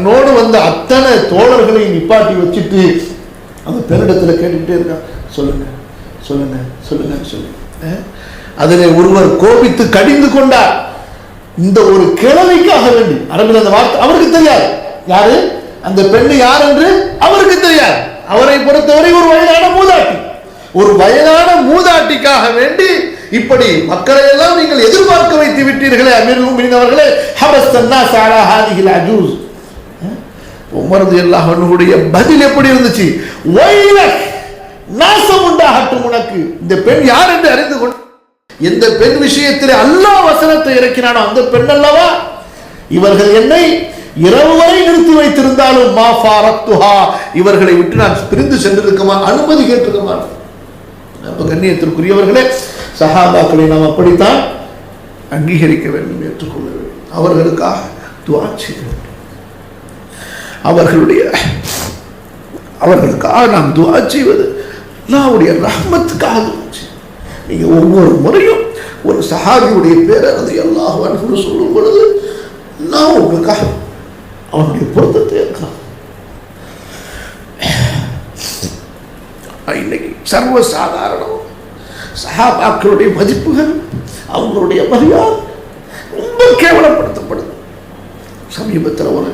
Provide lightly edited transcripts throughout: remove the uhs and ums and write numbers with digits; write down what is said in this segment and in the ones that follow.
தன்னோடு வந்த அத்தனை தோழர்களை நிப்பாட்டி வச்சுட்டு அந்த பெண்ணிடத்தில் கேட்டுக்கிட்டே இருக்கான், சொல்லுங்க சொல்லுங்க சொல்லுங்க சொல்லுங்க. அதிலே ஒருவர் கோபித்து கடிந்து கொண்டார். இந்த ஒரு கிழமைக்காக வேண்டி, அரபில் அந்த வார்த்தை அவருக்கு தெரியாது, யாரு அந்த பெண்ணு யார் என்று அவருக்கு தெரியாது. அவரை பொறுத்தவரை ஒரு வயதான மூதாட்டி, ஒரு வயதான மூதாட்டிக்காக வேண்டி இப்படி மக்களை எல்லாம் நீங்கள் எதிர்பார்க்க வைத்து விட்டீர்களே அமீருல் முஃமினீன் அவர்களே, ஹபஸ்தன்னா ஸஅலா ஹாதிஹில் அஜூஸ். உமர் ரலியல்லாஹு அன்ஹுடைய பதில் எப்படி இருந்துச்சு? வைலக், நாசம் உண்டாகட்டும் உனக்கு. இந்த பெண் யார் என்று அறிந்து கொண்டு, எந்த பெண் விஷயத்திலே அல்லாஹ் வசனத்தை இறக்கினானோ அந்த பெண் அல்லவா? இவர்கள் என்னை இரவு வரை நிறுத்தி வைத்திருந்தாலும் மா ஃபாரத்துஹா, இவர்களை விட்டு நான் பிரிந்து சென்றிருக்கமா, அனுமதி கேட்டிருக்கமா. அப்ப கண்ணியத்திற்குரியவர்களே, சஹாபாக்களை நாம் அப்படித்தான் அங்கீகரிக்க வேண்டும், ஏற்றுக்கொள்ள வேண்டும். அவர்களுக்காக துஆ செய்ய வேண்டும். அவர்களுக்காக நாம் துஆ செய்வது அல்லாஹ்வுடைய ரஹ்மத்துக்காக. நீங்க ஒவ்வொரு முறையும் ஒரு சஹாபியுடைய பேரை ரலியல்லாஹு அன்ஹு சொல்லும் பொழுது அல்லாஹ் உங்களுக்காக அவனுடைய பொருத்தத்தை இருக்கலாம். இன்னைக்கு சர்வசாதாரணம் சஹாபாக்களுடைய மதிப்புகள், அவங்களுடைய மரியாதை ரொம்ப கேவலப்படுத்தப்படுது. சமீபத்தில் ஒரு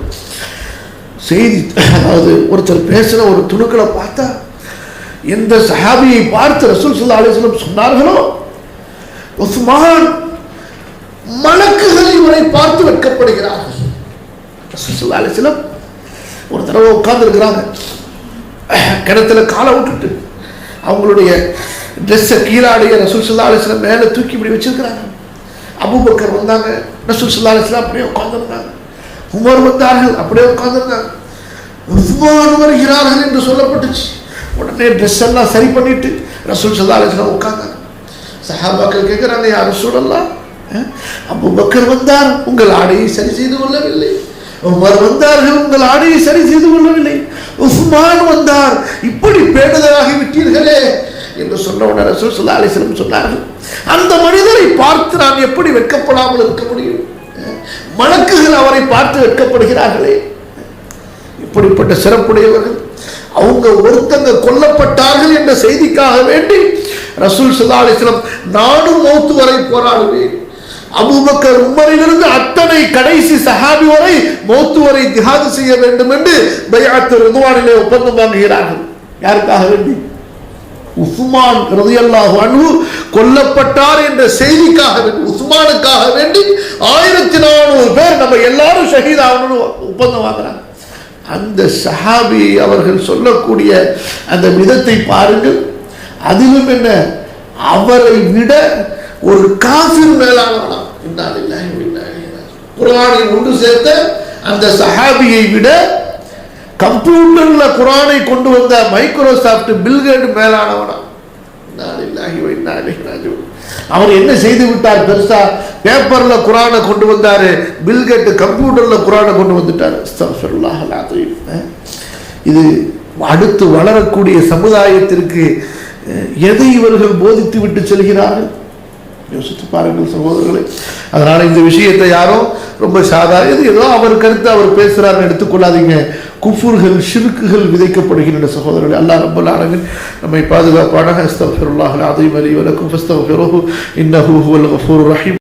செய்தி, அதாவது ஒருத்தர் பேசுற ஒரு துணுக்களை பார்த்தா, எந்த சஹாபியை பார்த்து ரசூல் ஸல்லல்லாஹு அலைஹி வஸல்லம் சொன்னார்களோ, உஸ்மான் மலக்குகள் இவரை பார்த்து வெட்கப்படுகிறார்கள். ரசூல் ஸல்லல்லாஹு அலைஹி வஸல்லம் ஒரு தடவை உட்கார்ந்து இருக்கிறாங்க, கிணத்துல காலை விட்டுட்டு அவங்களுடைய ட்ரெஸ்ஸை கீழாடைய ரசூல் ஸல்லல்லாஹு அலைஹி வஸல்லம் மேலே தூக்கி இப்படி வச்சிருக்கிறாங்க. அபூபக்கர் வந்தாங்க, ரசூல் ஸல்லல்லாஹு அலைஹி வஸல்லம் அப்படியே உட்கார்ந்துருந்தாங்க. உமர் வந்தார்கள், அப்படியே உட்கார்ந்துருந்தாங்க. உஸ்மான் வருகிறார்கள் என்று சொல்லப்பட்டுச்சு. உடனே ட்ரெஸ் எல்லாம் சரி பண்ணிட்டு ரசூல் ஸல்லல்லாஹு அலைஹி வஸல்லம் உட்கார்ந்தாங்க. சஹாபாக்கள் கேட்கிறாங்க, யா ரசூலல்லாஹ், அபூபக்கர் வந்தார், உங்கள் ஆடையை சரி செய்து கொள்ளவில்லை. உமர் வந்தார்கள், உங்கள் ஆடையை சரி செய்து கொள்ளவில்லை. உஸ்மான் வந்தார், இப்படி பேணுதலாகி விட்டீர்களே என்று சொன்ன உடனே ரசூல் ஸல்லல்லாஹு அலைஹி வஸல்லம் சொன்னார்கள், அந்த மனிதரை பார்த்து நான் எப்படி வெட்கப்படாமல் இருக்க முடியும்? மலக்குகள் அவரை பார்த்து வெட்கப்படுகிறார்களே. இப்படிப்பட்ட சிறப்புடையவர்கள். அவங்க ஒருத்தங்க கொல்லப்பட்டார்கள் என்ற செய்திக்காக வேண்டி ரசூல் ஸல்லல்லாஹு அலைஹி வஸல்லம் நானும் மௌத்து வரை போராடுவேன், அபூபக்கர் உமரிலிருந்து அத்தனை கடைசி சஹாபி வரை மௌத்து வரை ஜிஹாது செய்ய வேண்டும் என்று பைஅத் ரிதுவானிலே ஒப்பந்தம் வாங்குகிறார்கள். யாருக்காக வேண்டி? உஸ்மான் ரலியல்லாஹு அன்ஹு கொல்லப்பட்டார் என்ற செய்திக்காக வேண்டி, உஸ்மானுக்காக வேண்டி 1400 பேர் நம்ம எல்லாரும் ஷஹீத் ஆகணும்னு ஒப்பந்தம் வாங்குறாங்க. அந்த சஹாபி அவர்கள் சொல்லக்கூடிய அந்த விதத்தை பாருங்கள். அதிலும் என்ன, அவரை விட ஒரு காஃபிர் மேலானவனா, குர்ஆனை ஒன்று சேர்த்த அந்த சஹாபியை விட கம்ப்யூட்டர்ல குர்ஆனை கொண்டு வந்த மைக்ரோசாஃப்ட் பில்கேட் மேலானவனா. அவர் என்ன செய்து விட்டார் பெருசா? பேப்பர்ல குர்ஆனை கொண்டு வந்தாரு, பில்கேட் கம்ப்யூட்டர்ல குர்ஆனை கொண்டு வந்துட்டார். அஸ்தக்ஃபிருல்லாஹ் அல்-அஸீம். இது அடுத்து வளரக்கூடிய சமுதாயத்திற்கு எதை இவர்கள் போதித்து விட்டு செல்கிறார்கள்? யோசித்து பாருங்கள் சகோதரர்களே. அதனால இந்த விஷயத்தை யாரும் ரொம்ப சாதாரண ஏதோ அவர் கருத்து அவர் பேசுறாருன்னு எடுத்துக்கொள்ளாதீங்க. குஃபுர்கள் ஷிர்க்குகள் விதைக்கப்படுகின்றன சகோதரர்களே. அல்லாஹ் ரப்பல் ஆலமீன் நம்மை பாதுகாப்பானாக. அஸ்தக்ஃபிருல்லாஹ் அல்-அஸீம் லி வ லக்கும் ஃபஸ்தக்ஃபிருஹு இன்னஹு ஹுவல் கஃபூருர் ரஹீம்.